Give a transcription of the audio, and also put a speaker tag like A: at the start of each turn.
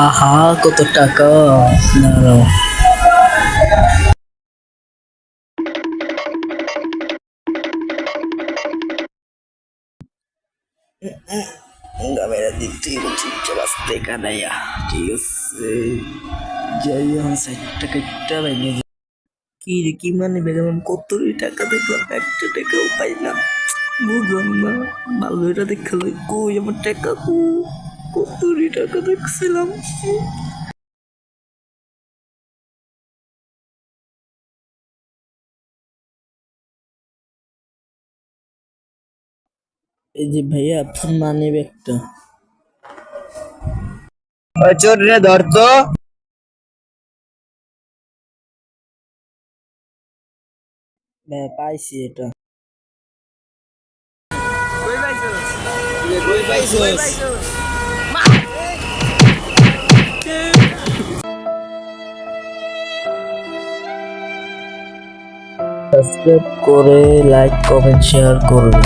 A: আহা কত টাকা! দাঁড়াও। ক্যামেরা দিক থেকে চুপচাপ আসতে কানাইয়া, ঠিক আছে। যাই এখন 60 টাকা ভেঙে যায়। কি রে, কি মানে বেগম, কত টাকা দেখলাম, একটা টাকাও পাইলাম, বুঝলাম না। ভালো এটা দেখে লই, কই আমার টাকা, কত টাকা দেখছিলাম। এই যে ভাইয়া, আপনার মানি ব্যাগটা।
B: ওই চোর রে, ধর তো।
A: ভাইয়া পাইছি এটা।
B: কই পাইছস?
A: সাবস্ক্রাইব করে লাইক কমেন্ট শেয়ার করবেন।